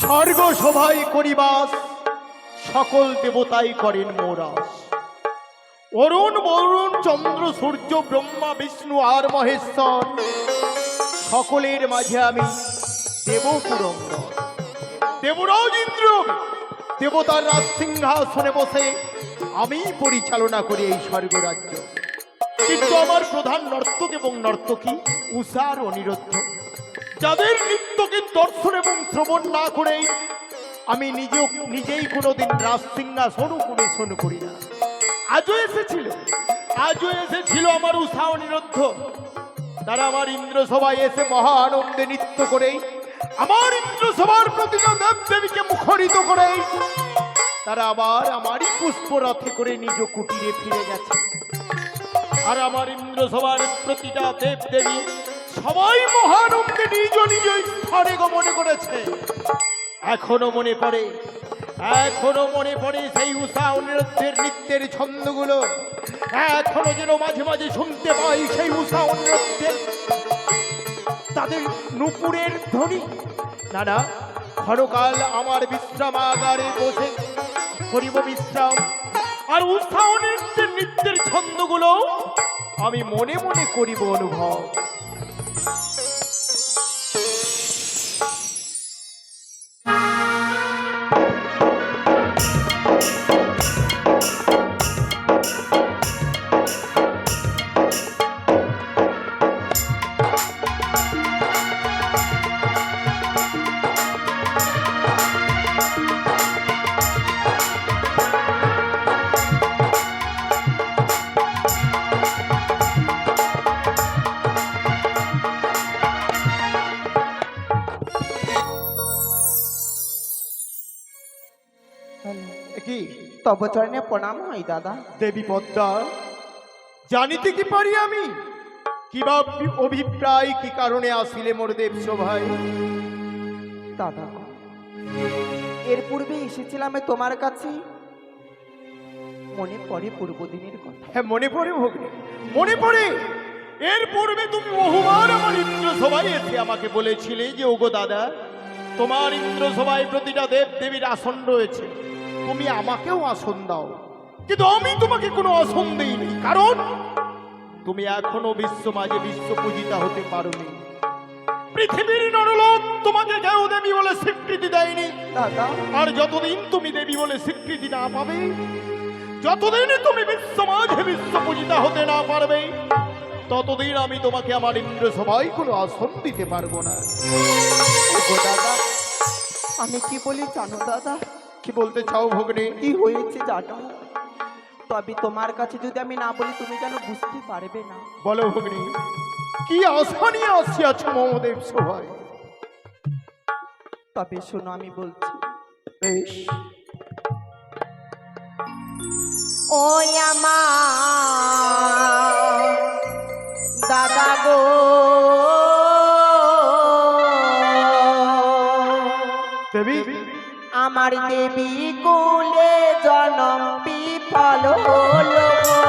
স্বর্গ সভায় করিবাস, সকল দেবতাই করেন মোরাস। অরুণ বরুণ চন্দ্র সূর্য ব্রহ্মা বিষ্ণু আর মহেশ্বর, সকলের মাঝে আমি দেবপুরন্দর। দেবরাজ ইন্দ্র দেবতার রাজ সিংহাসনে বসে আমি পরিচালনা করি এই স্বর্গরাজ্য। কিন্তু আমার প্রধান নর্তক এবং নর্তকী উষা আর অনিরুদ্ধ, যাদের নৃত্যকে দর্শন এবং শ্রবণ না করেই আমি নিজেই কোনোদিন রাজ সিংহাসন পরিবেশন করি না। আজও এসেছিল আমার উষা অনিরুদ্ধ। তারা আমার ইন্দ্রসভায় এসে মহা আনন্দে নৃত্য করেই, আমার ইন্দ্রসভার প্রতিটা দেব দেবীকে মুখরিত করেই তারা আবার আমারই পুষ্পরথে করে নিজ কুটিরে ফিরে গেছে। আর আমার ইন্দ্রসভার প্রতিটা দেব দেবী সবাই মহানন্দে নিজ নিজ স্থানে গমন করেছে। এখনো মনে পড়ে সেই উষা অনিরুদ্ধের নৃত্যের ছন্দগুলো। এখনো যেন মাঝে মাঝে শুনতে পাই সেই উষা অনিরুদ্ধের তাদের নুপুরের ধ্বনি। না, ক্ষণকাল আমার বিশ্রামাগারে বসে করিব বিশ্রাম, আর উষা অনিরুদ্ধের নৃত্যের ছন্দগুলো আমি মনে মনে করিব অনুভব। তব চরণে প্রণাম হয় দাদা। দেবী পদ্মা, জানিতে কি পারি আমি কিবা অভিপ্রায় কি কারণে আসিলে মোর দেব সভায়? দাদা, এর পূর্বে এসেছিলাম তোমার কাছে, মনে পড়ে পূর্বদিনের কথা? হ্যাঁ, মনে পড়ে ভগ্নী, মনে পড়ে। এর পূর্বে তুমি বহুবার আমার ইন্দ্রসভায় এসে আমাকে বলেছিলে যে ওগো দাদা, তোমার ইন্দ্রসভায় প্রতিটা দেব দেবীর আসন রয়েছে, তুমি আমাকেও আসন দাও। কিন্তু আমি তোমাকে কোনো আসন দেইনি, কারণ তুমি এখনো বিশ্ব মাঝে বিশ্ব পূজিতা হতে পারোনি। পৃথিবীর নরলোক তোমাকে কেউ দেবী বলে স্বীকৃতি দেয়নি দাদা। আর যতদিন তুমি দেবী বলে স্বীকৃতি না পাবে, যতদিন তুমি বিশ্ব মাঝে বিশ্ব পূজিতা হতে না পারবে, ততদিন আমি তোমাকে আমার ইন্দ্রসভায় কোনো আসন দিতে পারবো না। দাদা, আমি কি বলি জানো দাদা? কি বলতে চাও ভগ্নী? কি হয়েছে জানো? তবে তোমার কাছে যদি আমি না বলি তুমি যেন বুঝতে পারবে না। বলো ভগ্নী, কি আশা নিয়ে আসিয়াছ মমদেব সভায়? তবে শোনো, আমি বলছি। বেশ। ও আমার দাদা গো, দেবী, আমার দেবী কুলে জনম বিফল হলো গো।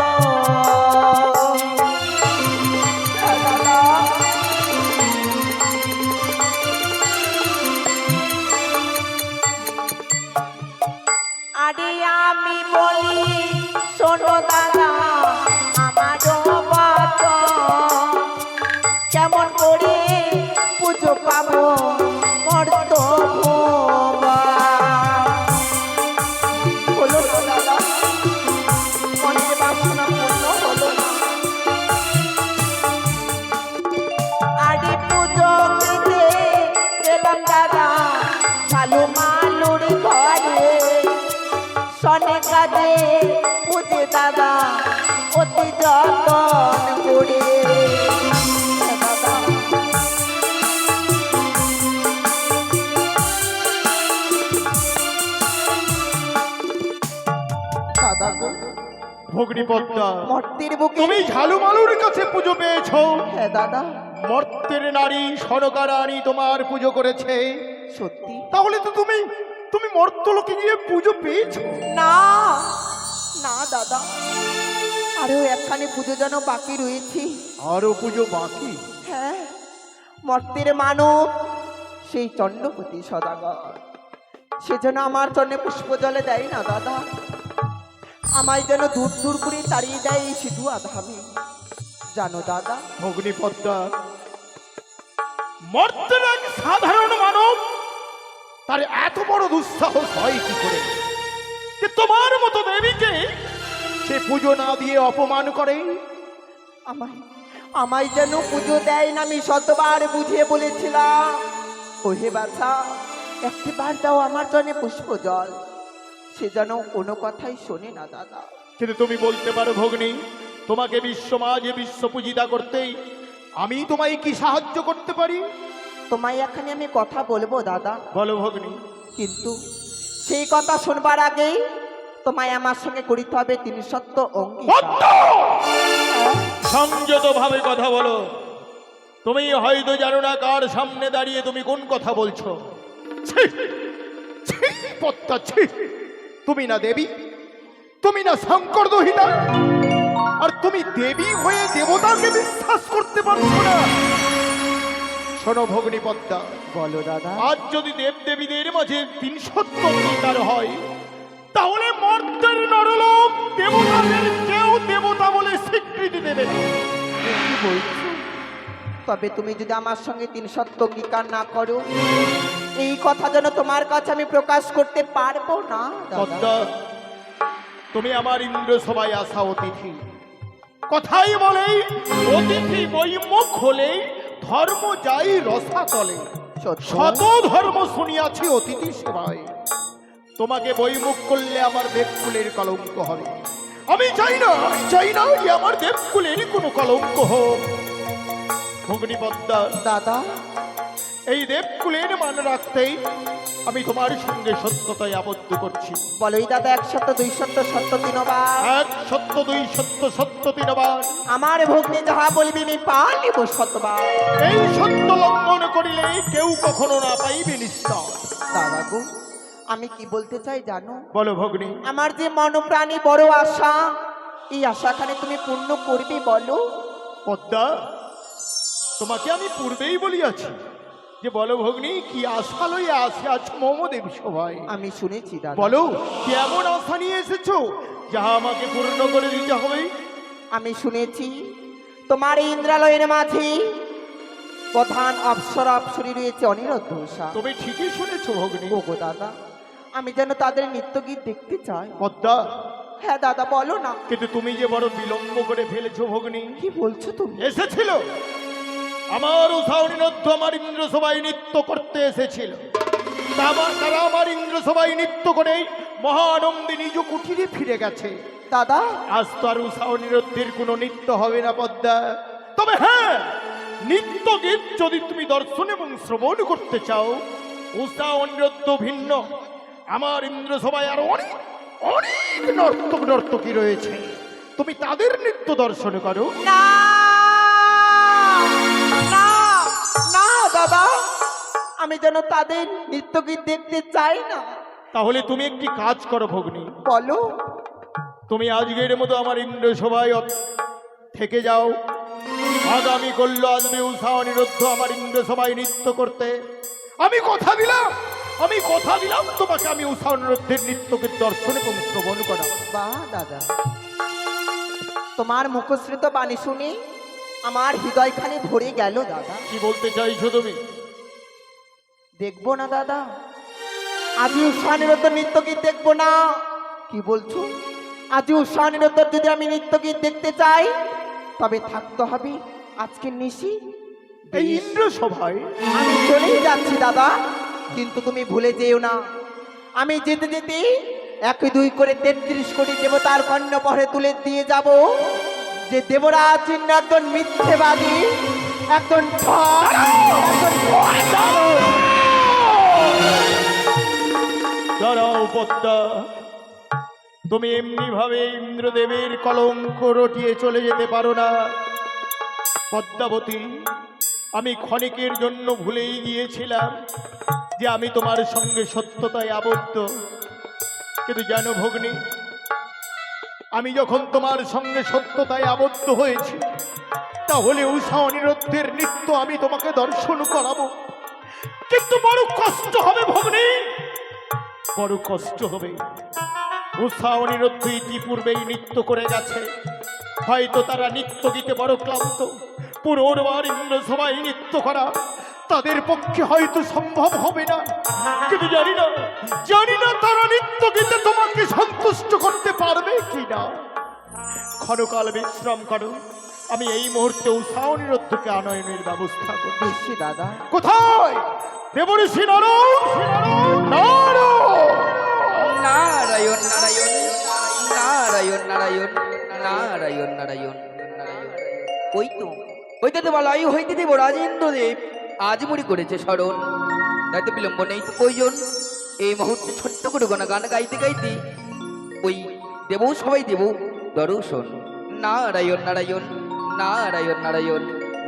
আরে আমি বলি শোনো দাদা, আমারও বচন, কেমন করে পুজো পাবো মর্ত হলো না দাদা, মনের বাসনা পূর্ণ হলো না। আরে পুজো দিতে গেলাম দাদা ভালো মালুর ঘরে, সনে কাজে পুজে দাদা অতি যতন করে। ভগ্নী পদ্মা, মর্তের বুকে তুমি ঝালুমালুর কাছে পুজো পেয়েছো? হ্যাঁ দাদা। মর্তের নারী সনকা রানী তোমার পুজো করেছে? সত্যি? তাহলে তো তুমি মর্তলোকে গিয়ে পুজো পেয়েছো? না না দাদা, আরো একখানে পুজো যেন বাকি রয়েছে। আরো পুজো বাকি? হ্যাঁ, মর্তের মানব সেই চন্দ্রপতি সদাগর। সেজন্য আমার জন্য পুষ্প জলে দেয় না দাদা, আমায় যেন দূর দূর করে তাড়িয়ে দেয় এই সিধু আধামে, জানো দাদা। ভগ্নী পদ্মা, মর্তের এক সাধারণ মানব তার এত বড় দুঃসাহস হয় কি করে যে তোমার মতো দেবীকে সে পুজো না দিয়ে অপমান করে? আমায় আমায় যেন পুজো দেয় না, আমি শতবার বুঝিয়ে বলেছিলাম। ওহে বাছা, একটিবার দাও আমার জন্য পুষ্প জল, সে যেন কোনো কথাই শোনে না দাদা। কিন্তু তুমি বলতে পারো ভগ্নী, তোমাকে বিশ্ব মাঝে বিশ্ব পূজিতা করতেই আমি তোমায় কি সাহায্য করতে পারি? তোমায় এখানে আমি কথা বলবো দাদা, বলো ভগ্নী। কিন্তু সেই কথা শুনবার আগেই তোমায় আমার সঙ্গে করিতে হবে তিনি সত্য অঙ্গীকার। সংযত ভাবে কথা বলো। তুমি হয়তো জানো না কার সামনে দাঁড়িয়ে তুমি কোন কথা বলছো। ছি! ছি! পদ্মা, ছি! তুমি না দেবী, তুমি না শঙ্কর দহিতা, আর তুমি দেবী হয়ে দেবতাকে বিশ্বাস করতে পারছো না। শোনো ভগ্নী পদ্মা, বলো দাদা। আজ যদি দেব দেবীদের মাঝে ৩০০ অঙ্গীকার হয়, তাহলে মর্তের নরলোক দেবতাদের কেউ দেবতা বলে স্বীকৃতি দেবে না। কি বলছো? তবে তুমি যদি আমার সঙ্গে তিন সত্য অঙ্গীকার না করো, এই কথা যেন তোমার কাছে আমি প্রকাশ করতে পারবো না দাদা। পদ্মা, তুমি আমার ইন্দ্র সভায় আসা অতিথি। কথাই বলেই অতিথি বৈমুখ হলেই ধর্ম যাই রসা চলে। শত ধর্ম শুনিয়াছি অতিথি সেবায়। তোমাকে বৈমুখ করলে আমার দেবকুলের কলঙ্ক হবে। আমি চাই না, আমি চাই না যে আমার দেবকুলের কোনো কলঙ্ক হোক। ভগ্নী পদ্মা, দাদা, এই দেবকুলের মান রাখতেই আমি তোমার সঙ্গে সত্যতায় আবদ্ধ করছি। বলোই দাদা, ১০০ ২০০ সত্য তিনবার। ১ ২ সত্য ৩বার। আমার ভগ্নী যাহা বলবি আমি পালিব শতবার। এই সত্য লঙ্ঘন করিলে কেউ কখনো না পাইবে নিস্তার। দাদা গো, আমি কি বলতে চাই জানো? বলো ভগ্নী। আমার যে মনপ্রাণী বড় আশা, এই আশাখানে তুমি পূর্ণ করবে বলো। পদ্মা, তোমাকে আমি পূর্বেই বলিয়াছি যে বলো ভগ্নী, কি আশা লইয়া আসিয়াছ মমদেব সভায়? আমি শুনেছি দাদা। বলো, কেমন আশা নিয়ে এসেছো যাহা আমাকে পূর্ণ করে দিতে হবে? আমি শুনেছি তোমার এই ইন্দ্রালয়ের মাঝে প্রধান অপ্সরা অপ্সরী রয়েছে অনিরুদ্ধ উষা। তুমি ঠিকই শুনেছো ভগ্নী। ওগো দাদা, আমি যেন তাদের নৃত্যগীত দেখতে চাই। পদ্মা, হ্যাঁ দাদা, বলো না। কিন্তু তুমি যে বড় বিলম্ব করে ফেলেছো ভগ্নী। কি বলছো তুমি? এসেছিল আমার উষা অনিরুদ্ধ আমার ইন্দ্র সভায় নৃত্য করতে এসেছিল। তারা আমার ইন্দ্র সভায় নৃত্য করে মহানন্দে নিজ কুঠিরে ফিরে গেছে। দাদা, আজ তো আর উষা অনিরুদ্ধের কোনো নৃত্য হবে না পদ্মা। তবে হ্যাঁ, নৃত্য গীত যদি তুমি দর্শন এবং শ্রবণ করতে চাও, উষা অনিরুদ্ধ ভিন্ন আমার ইন্দ্র সভায় আরো অনেক অনেক নর্তকী রয়েছে। তুমি তাদের নৃত্য দর্শন করো। না না না দাদা, আমি যেন তাদের নৃত্যগীত দেখতে চাই না। তাহলে তুমি একটি কাজ করো ভগ্নী। বলো। তুমি আজকের মতো আমার ইন্দ্র সভায় থেকে যাও। আগামী করল আসবে উষা অনিরুদ্ধ আমার ইন্দ্র সভায় নৃত্য করতে। আমি কথা দিলাম তোমাকে আমি উষা অনিরুদ্ধের নৃত্যকে দর্শন এবং শ্রবণ করাবো। বাহ দাদা, তোমার মুখশ্রিত বাণী শুনে আমার হৃদয়খানে ভরে গেল দাদা। কি বলতে চাইছো তুমি? দেখবো না দাদা, আজই উষানিরত নৃত্যগীত দেখবো না। কি বলছো? আজই উষানিরত যদি আমি নৃত্যগীত দেখতে চাই, তবে থাকতে হবে আজকের নিশি এই ইন্দ্র সভায়। আমি চলেই যাচ্ছি দাদা, কিন্তু তুমি ভুলে যেও না, আমি যেতে যেতে ১ ২ করে ৩৩ কোটি দেবতার কর্ণপরে তুলে দিয়ে যাব। যে দেবরাজ চিহ্ন একজন মিথ্যেবাদী, একজন দাঁড়াও পদ্মা, তুমি এমনি ভাবে ইন্দ্রদেবের কলঙ্ক রটিয়ে চলে যেতে পারো না। পদ্মাবতী, আমি ক্ষণিকের জন্য ভুলেই গিয়েছিলাম যে আমি তোমার সঙ্গে সত্যতায় আবদ্ধ। কিন্তু জানো ভগ্নী, আমি যখন তোমার সঙ্গে সত্যতায় আবদ্ধ হয়েছি, তাহলে উষা অনিরুদ্ধের নৃত্য আমি তোমাকে দর্শন করাবো। কিন্তু বড় কষ্ট হবে ভগ্নী, বড় কষ্ট হবে। উষা অনিরুদ্ধ ইতিপূর্বেই নৃত্য করে গেছে, হয়তো তারা নৃত্য গীতে বড় ক্লান্ত। পুনর্বার ইন্দ্র সবাই নৃত্য করা তাদের পক্ষে হয়তো সম্ভব হবে না, কিন্তু জানি না তারা নৃত্য গীতে তোমাকে সন্তুষ্ট করতে পারবে কিনা। ক্ষণকাল বিশ্রাম করো, আমি এই মুহূর্তে উষা অনিরুদ্ধকে আনয়নের ব্যবস্থা করছি। বেশি দাদা। কোথায় দেবঋষি নারদ? নারায়ণ নারায়ণ নারায়ণ নারায়ণ নারায়ণ নারায়ণ নারায়ণ। ওই তো দেবালয় হইতে দেব রাজেন্দ্রদেব আজ মুড়ি করেছে স্মরণ। তাই তো বিলম্ব নেই তো প্রয়োজন। এই মুহূর্তে ছোট্ট করে গোনা গান গাইতে গাইতে ওই দেব সবাই দেব দর্শন। নারায়ণ নারায়ণ নারায়ণ নারায়ণ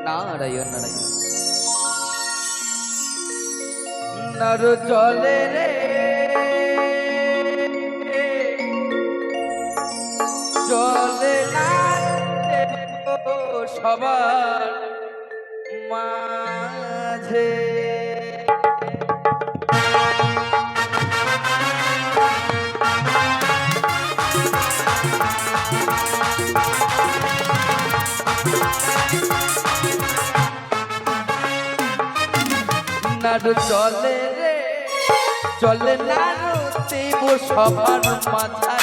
নারায়ণ নারায়ণ। নর জলে রে জলে না সবার মাঝে। নাড়ু চলে রে চলে নাড়ু দেব সবার মাঝে।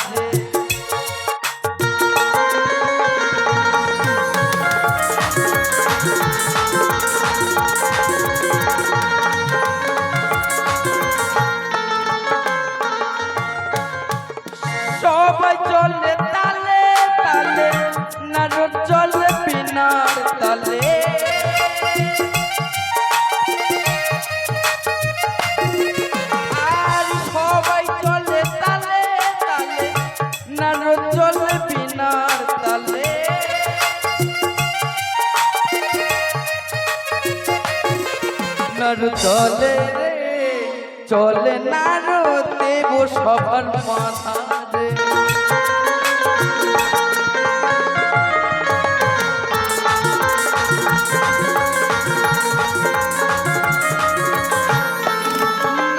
সবাই চলে তালে তালে নাড়ু চলে বিনার তালে। আর সবাই চলে তালে তালে নাড়ু চলে বিনার তালে। নাড়ু চলে রে চলে নাড়ু দেব সবার মাথারে।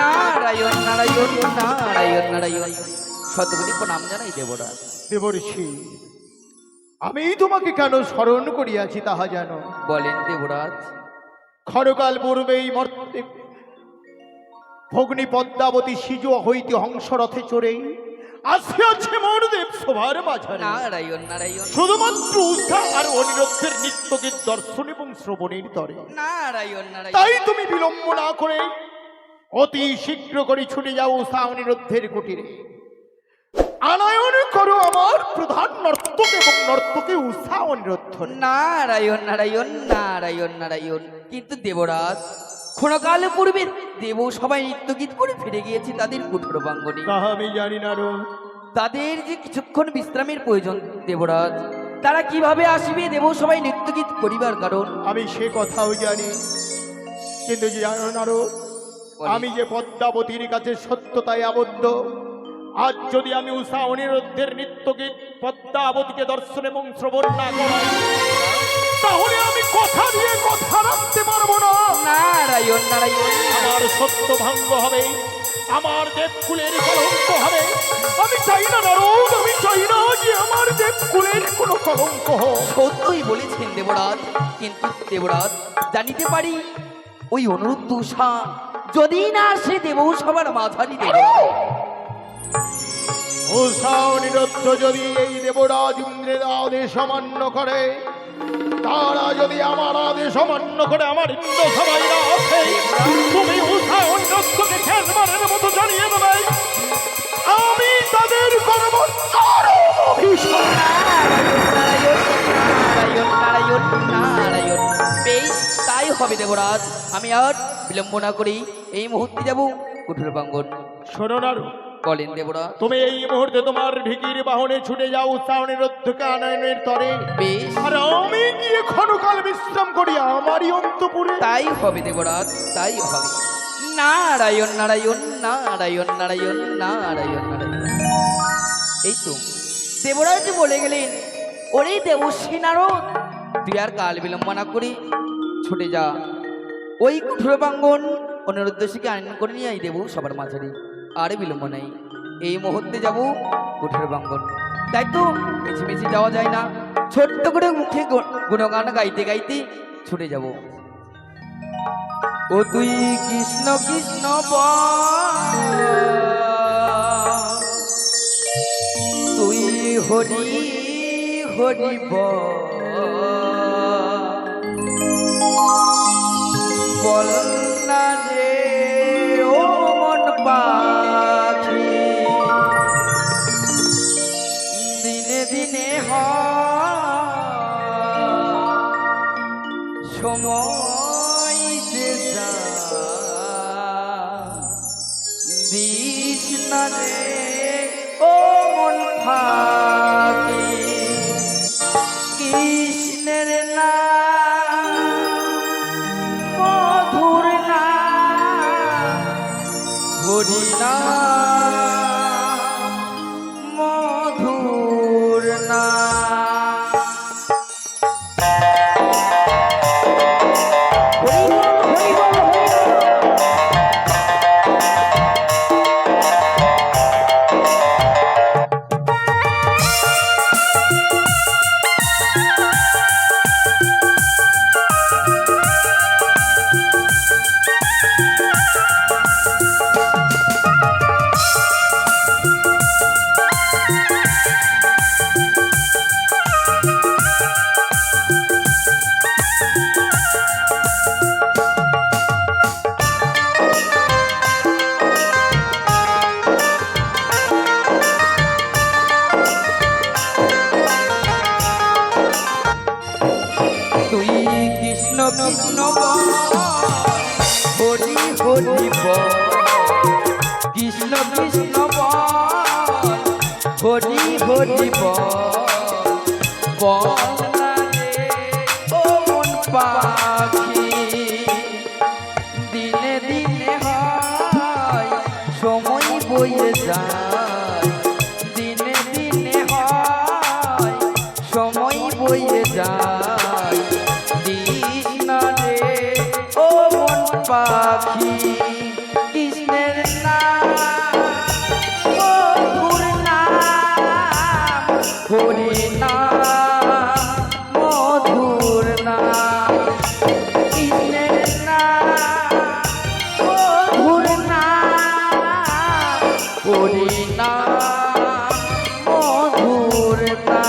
নারায়ণ নারায়ণ নারায়ণ নারায়ণ। শতগুলি প্রণাম জানাই দেবরাজ। দেবঋষি, আমি তোমাকে কেন স্মরণ করিয়াছি তাহা জানো? বলেন দেবরাজ। ক্ষণকাল পূর্বেই মর্তে ভগ্নী পদ্মাবতী সিজ হইতে হংসরথে চড়ে আসিয়াছে মরদেব সভার মাঝারে। নারায়ণ নারায়ণ শুধুমাত্র উষা আর অনিরুদ্ধের নিত্যগীত দর্শন এবং শ্রবণের তরে। নারায়ণ নারায়ণ। তাই তুমি বিলম্ব না করে অতি শীঘ্র করে ছুটে যাও উষা অনিরুদ্ধের কুটিরে। আনয়ন করো আমার প্রধান নর্তক এবং নর্তকে উষা অনিরুদ্ধ। নারায়ণ নারায়ণ নারায়ণ নারায়ণ। কিন্তু দেবরাজ, ক্ষণকাল পূর্বে দেব সবাই নৃত্যগীত করে ফিরে গিয়েছে তাদের কুঠোর প্রাঙ্গণে। তাহা আমি জানি না রো। তাদের যে কিছুক্ষণ বিশ্রামের প্রয়োজন দেবরাজ, তারা কিভাবে আসবে দেব সবাই নৃত্যগীত করিবার কারণ? আমি সে কথাও জানি, কিন্তু জানো না রো, আমি যে পদ্মাবতীর কাছে সত্যতায় আবদ্ধ। আজ যদি আমি উষা অনিরুদ্ধের নিত্যগীত পদ্মাবতীকে দর্শন এবং শ্রবণ না করাই, তাহলে আমি কথা দিয়ে কথা রাখতে পারবো না। নারায়ণ নারায়ণ। আমার সত্য ভঙ্গ হবে, আমার দেবকুলের কলঙ্ক হবে। আমি চাই না নারদ, আমি চাই না যে আমার দেবকুলের কোনো কলঙ্ক হোক। সত্যই বলেছেন দেবরাজ, কিন্তু দেবরাজ জানিতে পারি ওই অনুরুদ্ধ উষা যদি না সে দেব সবার মাঝারি দেব। উষা অনিরুদ্ধ যদি এই দেবরাজ ইন্দ্রের আদেশ অমান্য করে, তারা যদি আমার আদেশ অমান্য করে, আমার ইন্দ্র সবাইরা আছে, তুমি উষা অনিরুদ্ধকে শেষবারের মতো জানিয়ে দেবে আমি তাদের করব চরম অভিশাপ। নারায়ণ নারায়ণ নারায়ণ। বেশ, তাই হবে দেবরাজ। আমি আর বিলম্ব না করি এই মুহূর্তে যাব কুঠুর প্রাঙ্গণ। শোনো নারু, বলেন দেবরাজ। তুমি এই মুহূর্তে তোমার ভিকির বাহনে ছুটে যাও উষা অনিরুদ্ধকে আনয়নের তরে। বেশ, আর আমি গিয়ে ক্ষণকাল বিশ্রাম করি আমারই অন্তপুরে। তাই হবে দেবরাজ, তাই হবে। নারায়ণ নারায়ণ নারায়ণ নারায়ণ নারায়ণ নারায়ণ। এই তো দেবরাজ বলে গেলেন, ওরে দেবশ্রী নারদ, তুই আর কাল বিলম্ব না করি ছুটে যা ওই কুঠুর প্রাঙ্গণ। অনুরুদ্ধ শিকে আইন করে নিয়ে আই দেব সবার মাঝারি। আর বিলম্ব নেই, এই মুহূর্তে যাব কোঠার বাঙ্গন। তাই তো মিছিমিছি যাওয়া যায় না, ছোট্ট করে মুখে গুণগান গাইতে গাইতে ছুটে যাব। ও তুই কৃষ্ণ কৃষ্ণ বল, তুই হরি হরি বল না রে ও মন পাখি, দিনে দিনে সময় যে দিস না রে ও মন পাখি, কৃষ্ণের নাম মধুর নাম, হরি নাম মধুর নাম। হরি বল, হরি বল, হরি বল। তুই কৃষ্ণ কৃষ্ণ বল, হরি হরি বল, কৃষ্ণ কৃষ্ণ বল, হরি হরি বল না রে ও মন পাখি, দিনে দিনে হয় সময় বয়ে যায়, দিনে দিনে হয় সময় বয়ে যায়, দিস না রে ও মন পাখি, কৃষ্ণের নাম মধুর নাম, হরি নাম মধুর নাম, কৃষ্ণের নাম মধুর নাম, হরি নাম মধুর নাম।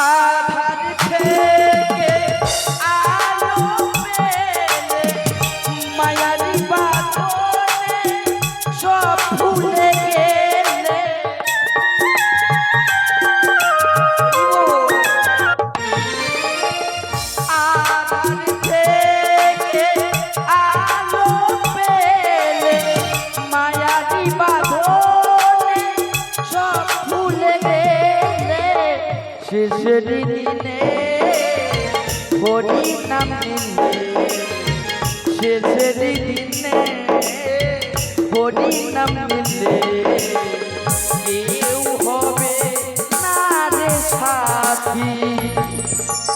আধার থেকে আলো পেলে মায়ারি বাঁধনে সব ভুলে গেলে, আধার থেকে আলো পেলে মায়ারি বাঁধনে সব ভুলে গেলে, শেষের দিনে হরি নাম নিলে, শেষের দিনে হরি নাম নিলে, কেউ হবে না রে সাথী,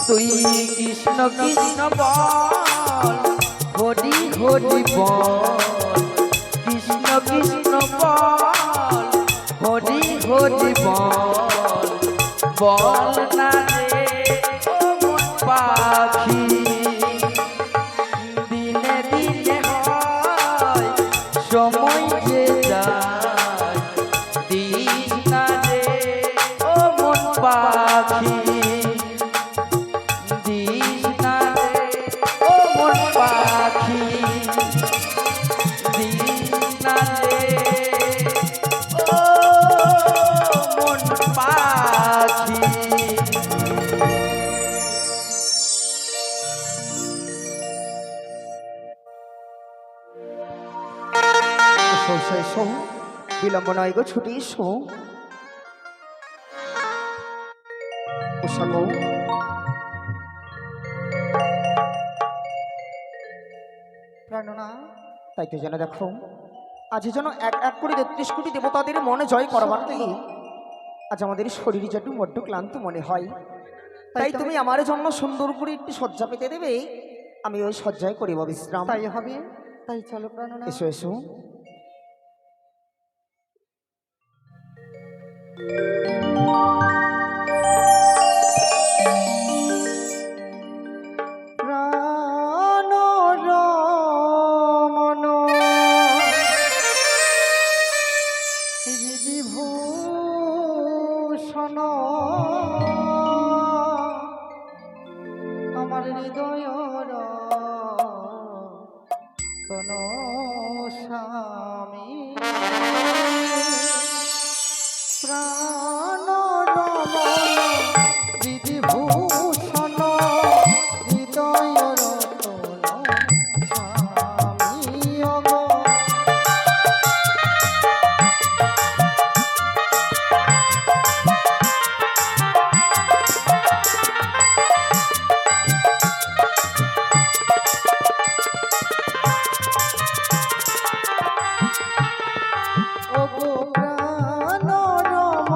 তুই কৃষ্ণ কৃষ্ণ বল, হরি হরি বল, কৃষ্ণ কৃষ্ণ বল, হরি হরি বল না রে ও মন পাখি, দিনে দিনে হয় সময় যে যায়, দিস না রে ও মন পাখি, দিস না রে ও মন পাখি, দিস না রে ও মন পাখি। এসো এসো এসো, বিলম্ব নয় গো, ছুটি এসো। উষা গো, প্রাণনা, তাই তো যেন দেখো আজ যেন এক এক করে ৩৩ কোটি দেবতাদের মনে জয় করবার থেকে আজ আমাদের শরীর যেন বড্ড ক্লান্ত মনে হয়। তাই তুমি আমার জন্য সুন্দর করে একটি শয্যা পেতে দেবে, আমি ওই শয্যায় করিব বিশ্রাম। তাই হবে, তাই চলো প্রাণনা, এসো এসো। প্রাণ রমণ বিভূষণ আমার হৃদয় রতন স্বামী, প্রাণ রমণ বিভূষণ হৃদয় রতন স্বামী গো। ওগো প্রাণ রমণ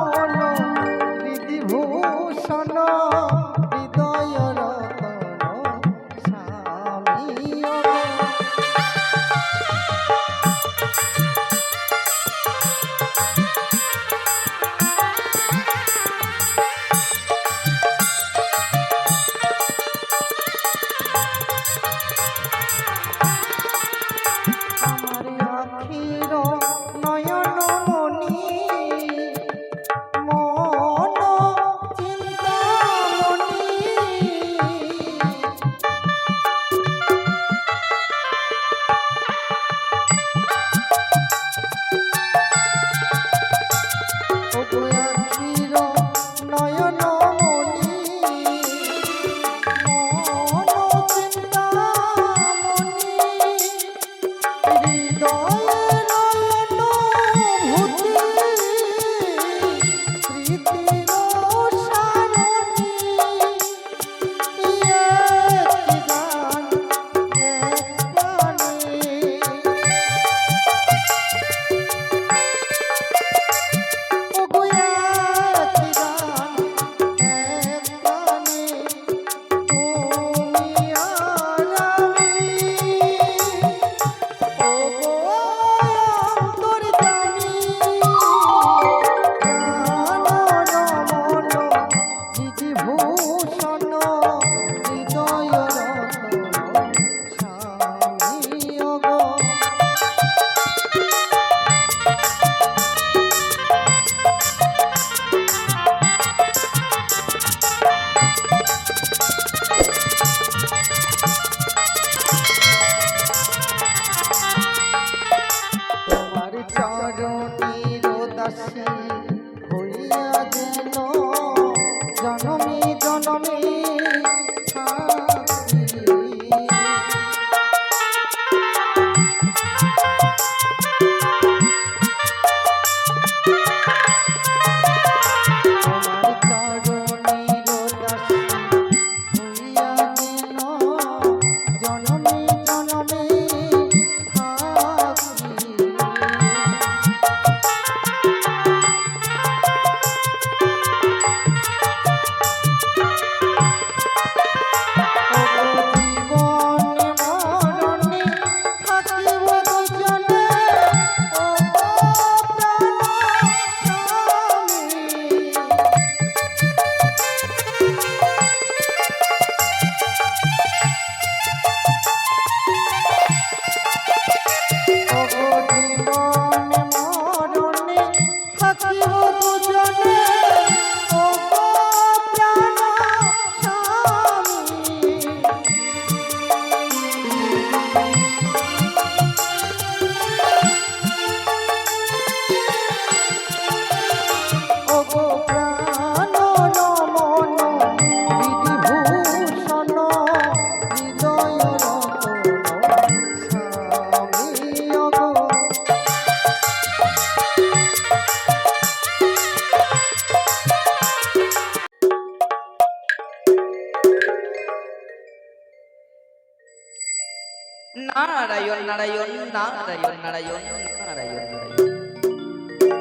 নারায়ণ নারায়ণ নারায়ণ নারায়ণ নারায়ণ নারায়ণ।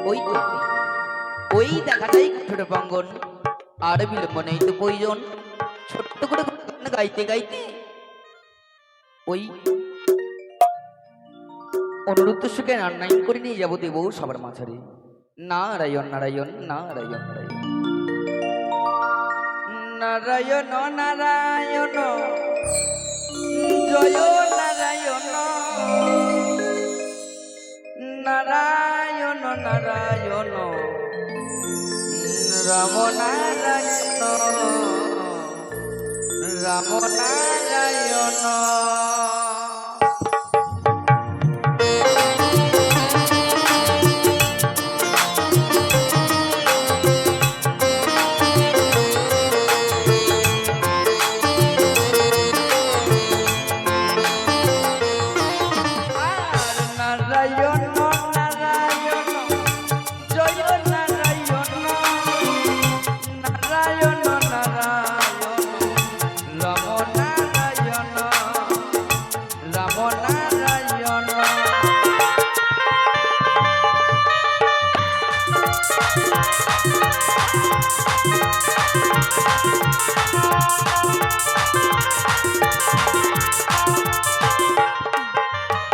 ওই তো ওই দেখা যায় ছোট প্রাঙ্গণ, আর বিলম্ব নেই তো প্রয়োজন। ছোট্ট করে গান গাইতে গাইতে ওই অনুরুদ্ধ সুখে নারায়ণ করে নিয়ে যাবো দেব সবার মাঝারে। নারায়ণ নারায়ণ নারায়ণ নারায়ণ নারায়ণ নারায়ণ জয় নারায়ণ নারায়ণ নারায়ণ রাম নারায়ণ রাম নারায়ণ। নারায়ণ নারায়ণ জয় নারায়ণ নারায়ণ নারায়ণ রাম নারায়ণ রাম নারায়ণ।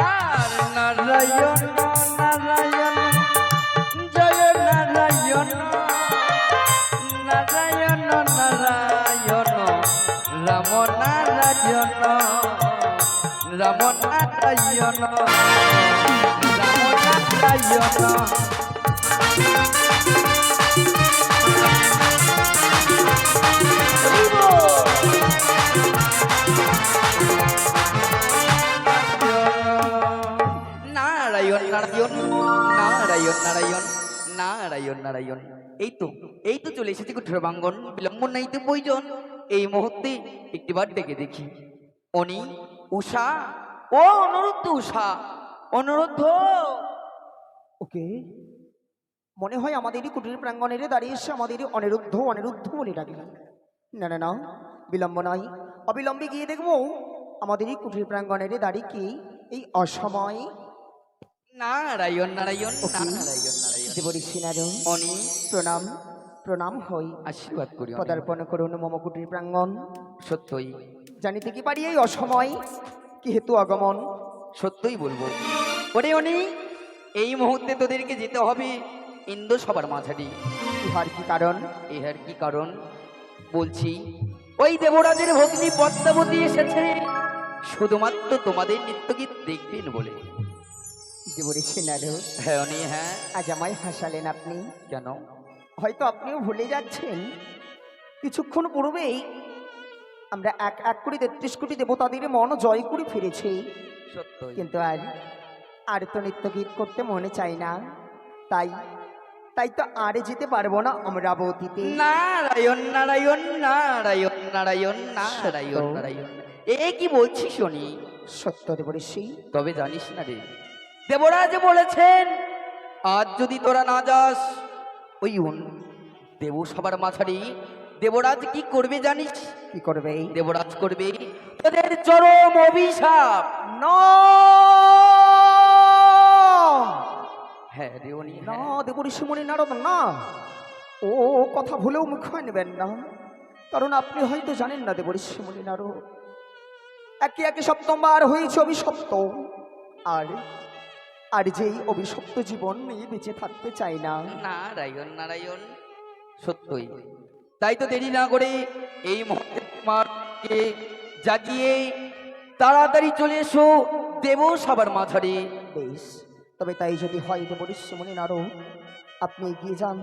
আর নারায়ণ নারায়ণ জয় নারায়ণ নারায়ণ নারায়ণ রাম নারায়ণ রাম নারায়ণ রাম নারায়ণ। নারায়ণ নারায়ণ নারায়ণ নারায়ণ নারায়ণ নারায়ণ। এই তো চলে এসেছি কুঠুর বাঙ্গন, বিলম্ব নাই তো প্রয়োজন। এই মুহূর্তে একটিবার ডেকে দেখি অনি উষা, ও অনুরুদ্ধ উষা, অনুরুদ্ধ। ওকে, মনে হয় আমাদেরই কুটির প্রাঙ্গণের দাঁড়িয়ে এসে আমাদেরই অনিরুদ্ধ অনিরুদ্ধ বলে ডাকলেন। না না না, বিলম্ব নয়, অবিলম্বে গিয়ে দেখবো আমাদেরই কুটির প্রাঙ্গণের দাঁড়িয়ে কি এই অসময়। নারায়ণ নারায়ণ ওকে। নারায়ণ নারায়ণ। দেবঋষি নারদ, অনি প্রণাম প্রণাম হই, আশীর্বাদ করি অনি। পদার্পণ করুন মম কুটির প্রাঙ্গণ। সত্যই জানিতে কি পারি এই অসময় কি হেতু আগমন? সত্যই বলবো ওরে অনি, এই মুহূর্তে তোদেরকে যেতে হবে ইন্দ্র সবার মাঝারি। ইহার কি কারণ? এর কি কারণ বলছি, ওই দেবরাজের ভগ্নী পদ্মাবতী এসেছে শুধুমাত্র তোমাদের নৃত্যগীত দেখবেন বলে। দেবঋষি নারদ, হ্যাঁ অনি হ্যাঁ। আজ আমায় হাসালেন আপনি। কেন? হয়তো আপনিও ভুলে যাচ্ছেন কিছুক্ষণ পূর্বেই আমরা এক এক করে 33 কোটি দেবতাদের মন জয় করে ফিরেছি, সত্যই কিন্তু আর তো নৃত্য গীত করতে মনে চাই না। তাই তাই তো আর যেতে পারবো না অমরাবতীতে। নারায়ণ নারায়ণ নারায়ণ নারায়ণ নারায়ণ নারায়ণ। এ কি বলছিস শনি? সত্য দেবঋষি। তবে জানিস না রে, দেবরাজ বলেছেন আজ যদি তোরা না যাস ওই দেব সবার মাঝারি দেবরাজ কি করবে জানিস? কি করবে? দেবরাজ করবে তোদের চরম অভিশাপ। না হ্যাঁ রে উনি না দেবঋষি মুনি নারদ, না, ও কথা ভুলেও মুখে নেবেন না, কারণ আপনি হয়তো জানেন না দেবঋষি মুনি নারদ, একে একে সপ্তমবার হয়েছে অভিশপ্ত, আর আর যেই অভিশপ্ত জীবন নিয়ে বেঁচে থাকতে চাই না। নারায়ণ নারায়ণ। সত্যই, তাই তো দেরি না করে এই মুহূর্তে তোমাকে জাগিয়ে তাড়াতাড়ি চলে এসো দেব সবার মাঝারে। বেশ, তবে তাই যদি হয় দেবঋষি মুনি নারদ, আপনি এগিয়ে যান,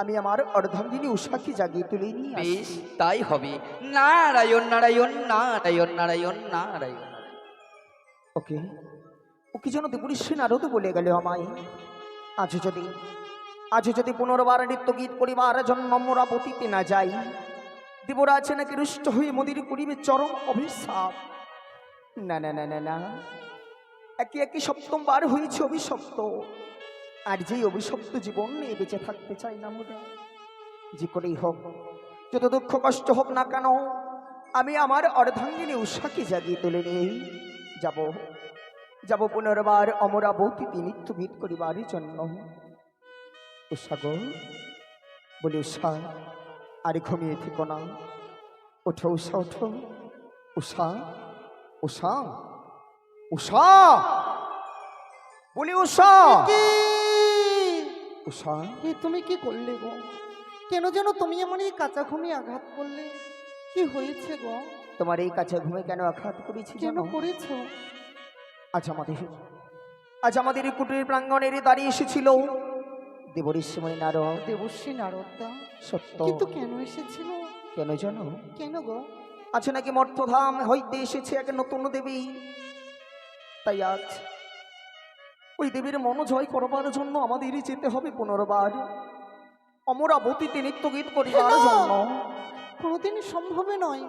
আমি আমার অর্ধাঙ্গিনী উষাকে জাগিয়ে তুলে নিয়ে আসি। বেশ তাই হবে। নারায়ণ নারায়ণ নারায়ণ নারায়ণ নারায়ণ। ওকে, ওকে যেন দেবঋষি নারদ বলে গেল আমায়, আজ যদি পুনর্বার নৃত্য গীত করিবার জন্য অমরাবতীতে না যাই, দেবরাজ নাকি রুষ্ট হয়ে মোদির করিবে চরম অভিশাপ। না না না না না, একে একে সপ্তমবার হয়েছে অভিশপ্ত, আর যেই অভিশপ্ত জীবন নিয়ে বেঁচে থাকতে চাই না মোরা। যে করেই হোক, যত দুঃখ কষ্ট হোক না কেন, আমি আমার অর্ধাঙ্গিনী উষাকে জাগিয়ে তুলে নেই, যাব যাব পুনর্বার অমরাবতীতে নৃত্য গীত করিবার জন্য। উষা গো, বলি উষা, আর ঘুমিয়ে থেকো না, ওঠো উষা, ওঠো উষা, উষা, উষা, বলি উষা, উষা। এ তুমি কি করলে গো? কেন যেন তুমি আমার এই কাঁচা ঘুমে আঘাত করলে? কি হয়েছে গো? তোমার এই কাছে ঘুমে কেন আঘাত করেছি কেন জানো? করেছো? আজ আমাদের এই কুটির প্রাঙ্গণের দাঁড়িয়ে এসেছিল দেবঋষিমণি নারদ। দেবশ্রী নারদা? সত্য। কিন্তু কেন এসেছিল? কেন জানো? কেন গো? আছে নাকি মর্তধাম হইতে এসেছে এক নতুন দেবী, তাই আজ ওই দেবীর মন জয় করবার জন্য আমাদেরই যেতে হবে পুনর্বার অমরাবতীতে নৃত্য গীত করিবার কেন? জন্য। কোনোদিনই সম্ভবে নয়।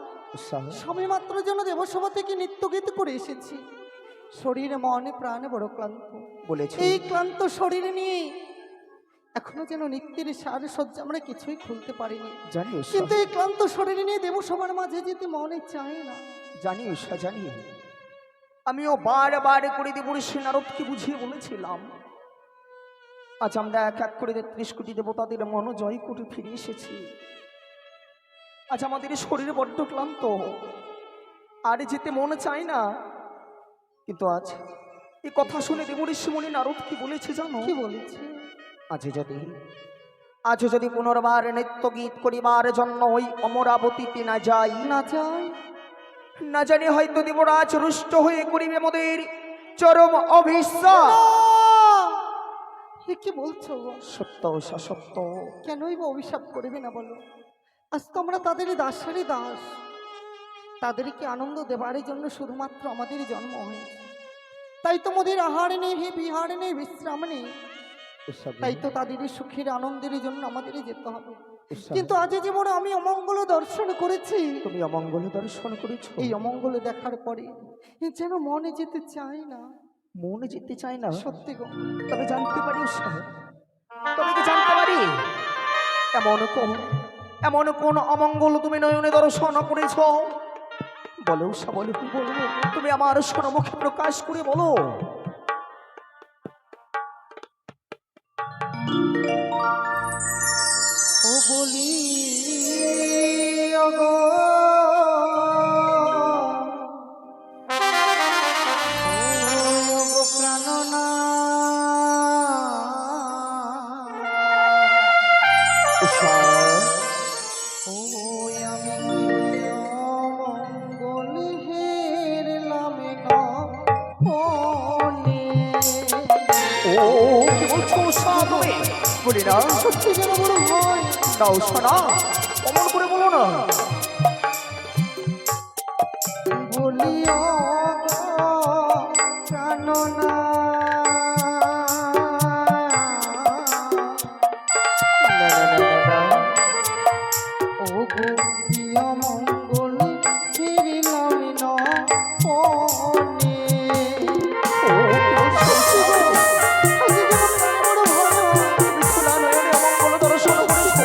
সবে মাত্র যেন দেবসভা থেকে নৃত্য গীত করে এসেছি, শরীর মনে প্রাণে বড় ক্লান্ত। বলেছে এই ক্লান্ত শরীর নিয়ে এখনো যেন নৃত্যের সাজসজ্জা আমরা কিছুই খুলতে পারিনি। জানি উষা, কিন্তু এই ক্লান্ত শরীর নিয়ে দেবসভার মাঝে যেতে মনে চায় না। জানি উষা, জানি। আমিও বারবার করে দেবঋষি নারদকে বুঝিয়ে বলেছিলাম, আজ আমরা এক এক করে ৩৩ কোটি দেবতাদের মন জয় করে ফিরে এসেছি। আজ আমাদের শরীর বড্ড ক্লান্ত, আর যেতে মনে চায় না। কিন্তু আজ এই কথা শুনে দেবঋষিমণি নারদ কি বলেছে জানো? কি বলেছে? আজ যদি পুনর্বার নৃত্য গীত করিবার জন্য ওই অমরাবতীতে না যাই, না যাই, না জানি হয়তো দেবরাজ রুষ্ট হয়ে করিবে মোদের চরম অভিশাপ। এ কি বলছো গো? সত্য উষা, সত্য। কেনই বা অভিশাপ করবে না বলো? আজ তো আমরা তাদেরই দাসেরই দাস। তাদেরকে আনন্দ দেবার জন্য শুধুমাত্র আমাদের জন্ম হয়েছে। তাই তো মোদের আহার নেই, বিহার নেই, বিশ্রাম নেই। তাই তো তাদের সুখের আনন্দের জন্য আমাদেরই যেতে হবে। কিন্তু আজ জীবনে আমি অমঙ্গল দর্শন করেছি। তুমি অমঙ্গল দর্শন করেছ? এই অমঙ্গল দেখার পরে যেন মনে যেতে চাই না। মনে যেতে চায় না? সত্যি গো। তবে জানতে পারি উষা, তবে কি জানতে পারি এমন কোন অমঙ্গল তুমি নয়নে দর্শন করেছ? বলো উষা, বলো, বলো, তুমি আমার স্বরমুখে প্রকাশ করে বলো। ও বলি ওগো, ওগো প্রাণনা, উষা, ও আমি অমঙ্গল হেরলাম না মনে। ও কি বলছো উষা তুমি? বলি না, সত্যি যেন বড় ভয়। না উষা, না, অমন করে বলো না। বলিও প্রাণনা, ও গো প্রিয় মঙ্গল ফিরিলাম না মনে। ও কি বলছো উষা? আজ যেন বড় ভয়। তুমি খোলা নয়নে অমঙ্গল দর্শন করেছো?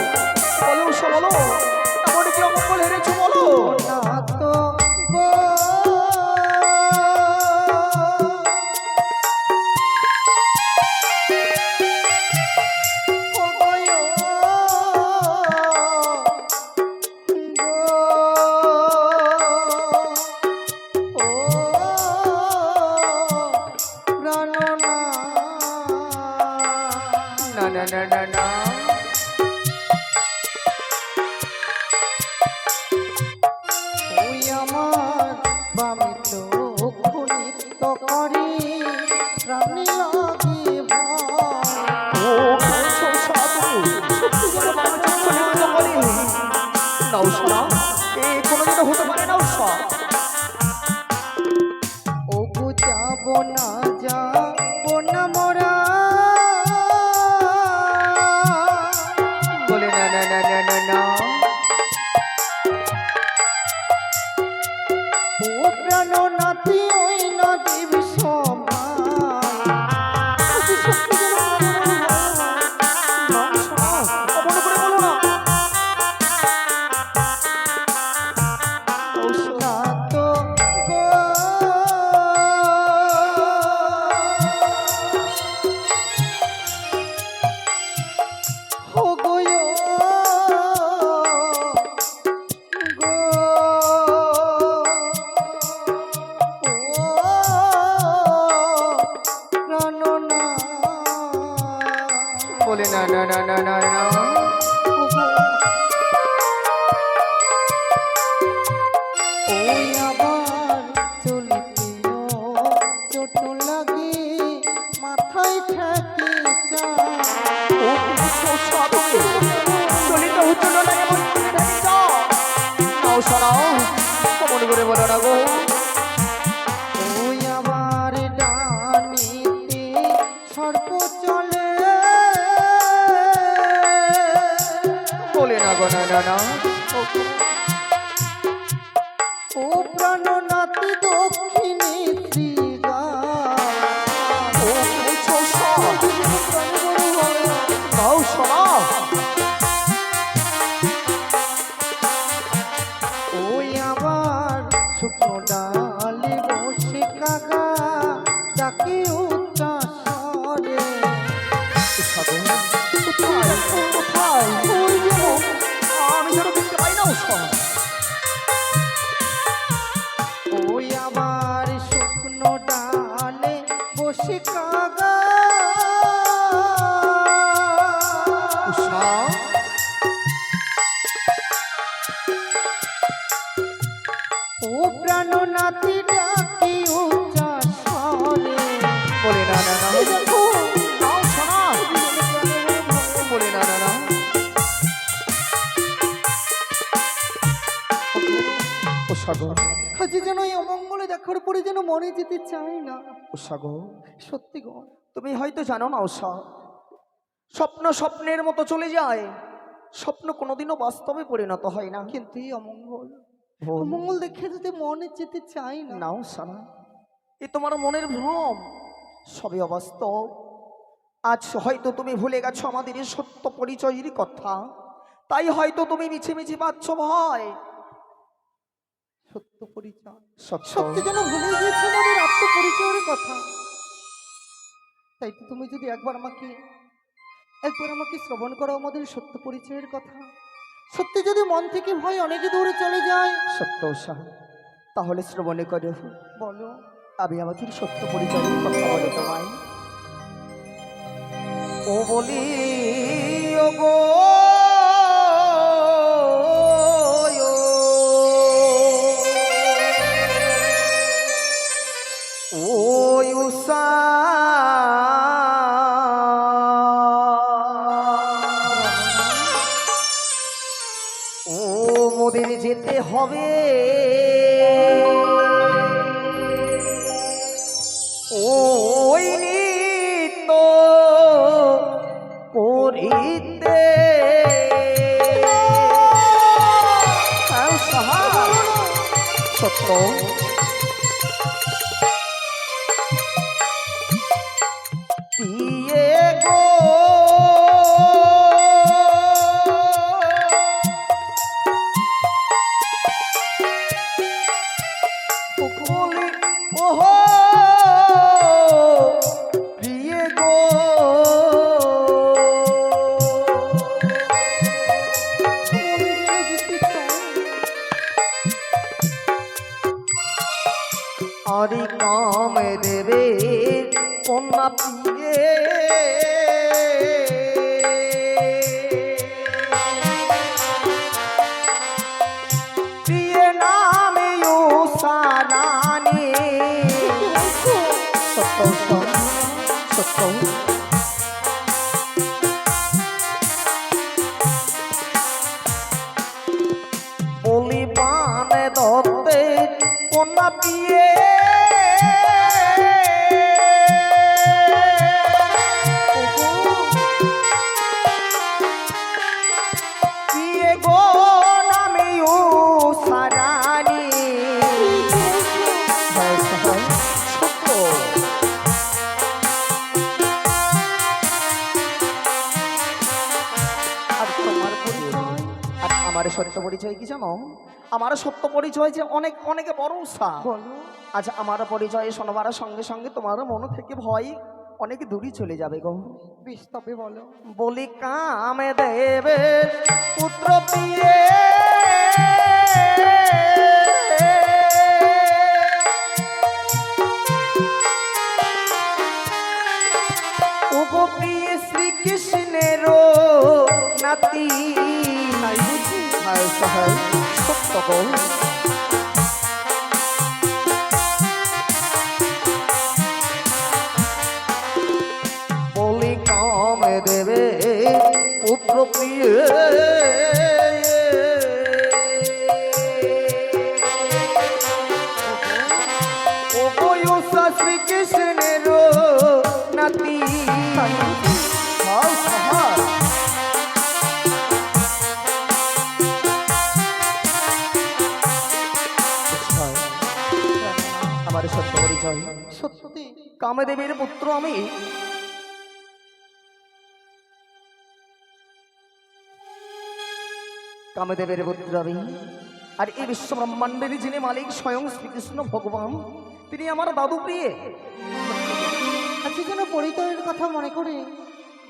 বলো উষা, বলো, এমন কি অমঙ্গল হেরেছো বলো। না তো গো, ও গো, ও প্রাণনা। না না না না না, ওই আমার বামে চোখ নৃত্য করে প্রাণে লাগে ভয়। ও কি বলছো উষা তুমি? সত্যি করে মনে চক্ষু নিবন্ধ করে? না উষা, না, এ কোনোদিনও হতে পারে না উষা। ও গো যাব না, যাব না মোরা, বলে না না না না না না, ও প্রাণ নাতি ওই না দেব সবাই। আজ সত্যি যেন বড় ভয়। না উষা, অমন করে বলো না। না তো গো, না না না না ওই আবার চলিতেও চোট লাগে মাথায় ঠেকে যায় চলিত হুচুল লাগে মনে থাকে নাও শোনাও কমন করে বলো না গো ওই আবার ডানিতে সর্প চলে বলে না গো না না না ও প্রাণ নাতি দক্ষিণে শ্রীগা নাও শোনাও ওই আবার শুকনো ডালে বসে কাকা তাকে উচ্চাসরে কোথায় কোথায় ওই যে আমি যেন দেখতে পাই না শোন ওই আবার শুকনো ডালে বসে কাকা ও প্রাণ নাতি ডাকি উচ্চাসরে বলে না না না দেখো নাও শোনা বলে না না না ও সাগর আজ যেন এই অমঙ্গলে দেখার পরে যেন মনে যেতে চাই না ও সাগর সত্যি গো তুমি হয়তো জানো না ওষা স্বপ্ন স্বপ্নের মতো চলে যায় স্বপ্ন কোনোদিনও বাস্তবে পরিণত হয় না কিন্তু এই অমঙ্গল ভুল। অমঙ্গল দেখে যদি মনে যেতে চাই না নাও সানা এ তোমার মনের ভ্রম সবই অবাস্তব আজ হয়তো তুমি ভুলে গেছো আমাদের এই সত্য পরিচয়ের কথা তাই হয়তো তুমি মিছে মিছে পাচ্ছ ভয় সত্য পরিচয় সত্য সত্যি যেন ভুলে গিয়েছো আমাদের আত্মপরিচয়ের কথা তাই তো তুমি যদি একবার আমাকে শ্রবণ করো আমাদের সত্য পরিচয়ের কথা সত্যি যদি মন থেকে ভয় অনেক দূরে চলে যায় সত্য উষা তাহলে শ্রবণে করে বলো আমি আমাদের সত্য পরিচয়ের কথা বলে তোমায় ও বলি ও গো ও উষা ও মোদের যেতে হবে ওই নিত্য করিতে সত্য দিয়ে গো বলি ওহো প্রিয়ে গো মনে যেন যেতে চাই আরি কাম দেবে কন্যা পিয়ে প্রিয়ে নামে সারানি সত্য সত্য বলি বান দত্তে কন্যা পিয়ে পিয়ে গো নামে সারানি সত্য আর তোমার পরিচয় আর আমার সত্য পরিচয় কি জানো আমার সত্য পরিচয় যে অনেক অনেকে বড় উৎসাহ বলো আচ্ছা আমার পরিচয় শোনবার সঙ্গে সঙ্গে তোমার মন থেকে ভয় অনেক দূরই চলে যাবে গো বেশ তবে বলো বলি কামে দেবে পুত্র পিয়ে ও গো প্রিয় শ্রীকৃষ্ণের শ্রীকৃষ্ণের নাতি হও সহায়। আমার সত্য পরিচয়, সত্যি কামদেবের পুত্র আমি। কামদেবের পুত্র আমি, আর এই বিশ্ব ব্রহ্মাণ্ডের যিনি মালিক স্বয়ং শ্রীকৃষ্ণ ভগবান, তিনি আমার দাদু প্রিয়ে। আজকে যেন পরিচয়ের কথা মনে করে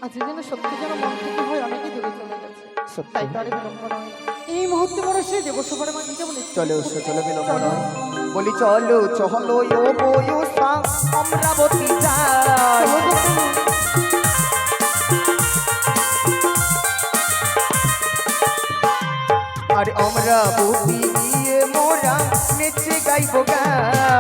আজকে যেন সত্যি যেন মন থেকে হয়ে অনেকে দূরে চলে গেছে। সত্যি। তাই তার বিলম্ব নয়, এই মুহূর্তে মনে সে দেবসভার মাঝে যেমন চলো চলো বিলম্ব নয়, বলি চলো চলো ও বয়সা অমরাবতী যাই। আর অমরাবতী গিয়ে মোরা নেচে গাইব গান।